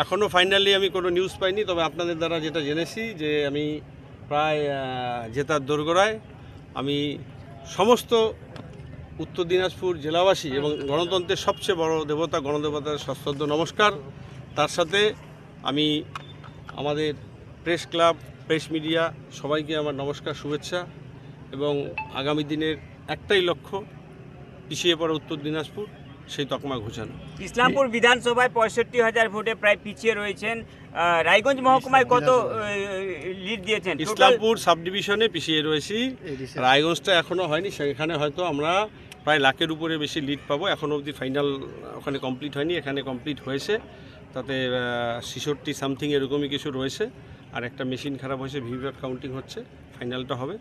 এখনও ফাইনালি আমি কোনো নিউজ পাইনি, তবে আপনাদের দ্বারা যেটা জেনেছি যে আমি প্রায় জেতার দোরগোড়ায়। আমি সমস্ত উত্তর দিনাজপুর জেলাবাসী এবং গণতন্ত্রের সবচেয়ে বড় দেবতা গণদেবতার সশ্রদ্ধ নমস্কার। তার সাথে আমি আমাদের প্রেস ক্লাব, প্রেস মিডিয়া সবাইকে আমার নমস্কার, শুভেচ্ছা। এবং আগামী দিনের একটাই লক্ষ্য, পিছিয়ে পড়া উত্তর দিনাজপুর সেই তকমা ঘোচানো। ইসলামপুর বিধানসভায় 65,000 ভোটে প্রায় পিছিয়ে রয়েছেন। রায়গঞ্জ মহকুমায় কত লিড দিয়েছেন? ইসলামপুর সাব ডিভিশনে পিছিয়ে রয়েছি, রায়গঞ্জটা এখনও হয়নি। সেখানে হয়তো আমরা প্রায় লাখের উপরে বেশি লিড পাবো। এখনও অবধি ফাইনাল ওখানে কমপ্লিট হয়নি, এখানে কমপ্লিট হয়েছে। তাতে 66 সামথিং এরকমই কিছু রয়েছে। আর একটা মেশিন খারাপ হয়েছে, ভিভিপ্যাট কাউন্টিং হচ্ছে, ফাইনালটা হবে।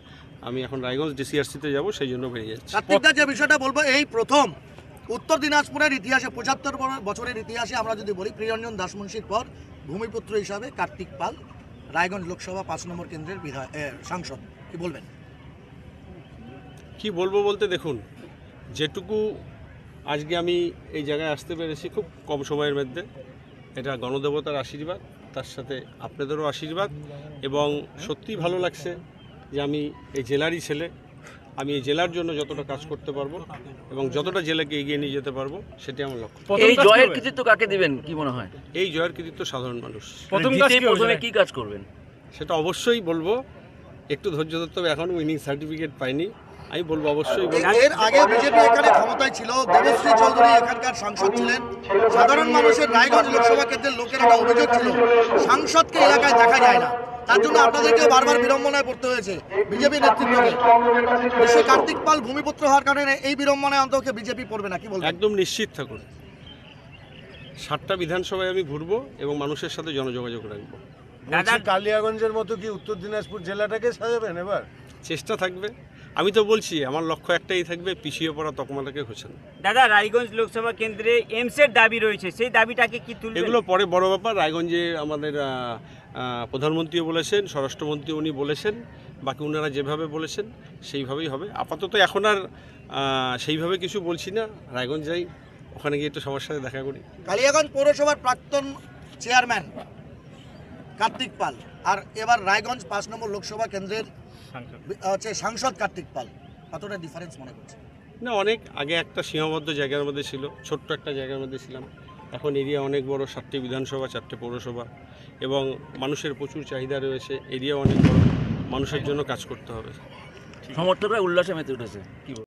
আমি এখন রায়গঞ্জ ডিসিআরসিতে যাব, সেই জন্য বেরিয়ে যাচ্ছি। কার্তিকদা, যে বিষয়টা বলবো, এই প্রথম উত্তর দিনাজপুরের ইতিহাসে 75 বছরের ইতিহাসে আমরা যদি বলি, প্রিয়রঞ্জন দাসমুন্সির পর ভূমিপুত্র হিসাবে কার্তিক পাল রায়গঞ্জ লোকসভা 5 নম্বর কেন্দ্রের সাংসদ। কি বলবেন? কি বলবো বলতে, দেখুন, যেটুকু আজকে আমি এই জায়গায় আসতে পেরেছি খুব কম সময়ের মধ্যে, এটা গণদেবতার আশীর্বাদ, তার সাথে আপনাদেরও আশীর্বাদ। এবং সত্যিই ভালো লাগছে যে আমি এই জেলারই ছেলে। আমি এই জেলার জন্য যতটা কাজ করতে পারবো এবং যতটা জেলাকে এগিয়ে নিয়ে যেতে পারবো, সেটাই আমার লক্ষ্য। এই জয়ের কৃতিত্ব কাকে দিবেন কি মনে হয়? এই জয়ের কৃতিত্ব সাধারণ মানুষ। প্রথমে কি কাজ করবেন সেটা অবশ্যই বলবো, একটু ধৈর্য ধরতে হবে, এখন উইনিং সার্টিফিকেট পাইনি। আমি বলবো অবশ্যই বলবো। এর আগে বিজেপি এখানে ক্ষমতায় ছিল, দেবশ্রী চৌধুরী এখানকার সাংসদ ছিলেন। সাধারণ মানুষের রায়গঞ্জ লোকসভা কেন্দ্রের লোকের একটা অভিযোগ ছিল, সাংসদকে এলাকায় দেখা যায় না। তার জন্য আপনাদেরকে বারবার বিড়ম্বনায় পড়তে হয়েছে বিজেপি নেতৃত্বকে। নিশ্চয়ই কার্তিক পাল ভূমিপুত্র হওয়ার কারণে এই বিড়ম্বনায় অন্তকে বিজেপি পড়বে না, কি বলবেন? একদম নিশ্চিত থাকুন, 7টা বিধানসভায় আমি ঘুরবো এবং মানুষের সাথে জনযোগাযোগ রাখবো। কালিয়াগঞ্জের মতো কি উত্তর দিনাজপুর জেলাটাকে সাজাবেন এবার? চেষ্টা থাকবে। আমি তো বলছি, আমার লক্ষ্য একটাই থাকবে, পিছিয়ে পড়া তকমাটাকে ঘোচানো। দাদা, রায়গঞ্জ লোকসভা কেন্দ্রে এমসের দাবি রয়েছে, সেই দাবিটাকে কি তুলবেন? এগুলো পরে বড় ব্যাপার। রায়গঞ্জে আমাদের প্রধানমন্ত্রীও বলেছেন, স্বরাষ্ট্রমন্ত্রী উনি বলেছেন, বাকি ওনারা যেভাবে বলেছেন সেইভাবেই হবে। আপাতত এখন আর সেইভাবে কিছু বলছি না। রায়গঞ্জ যাই, ওখানে গিয়ে একটু সবার সাথে দেখা করি। কালিয়াগঞ্জ পৌরসভার প্রাক্তন চেয়ারম্যান কার্তিক পাল, আর এবার রায়গঞ্জ 5 নম্বর লোকসভা কেন্দ্রের সাংসদ কার্তিক পাল, কতটা ডিফারেন্স মনে করছে? না, অনেক আগে একটা সীমাবদ্ধ জায়গার মধ্যে ছিল, ছোট্ট একটা জায়গার মধ্যে ছিলাম। এখন এরিয়া অনেক বড়, 7টি বিধানসভা, 4টে পৌরসভা, এবং মানুষের প্রচুর চাহিদা রয়েছে। এরিয়া অনেক বড়, মানুষের জন্য কাজ করতে হবে। সমর্থকরা উল্লাসে মেতে উঠেছে। কি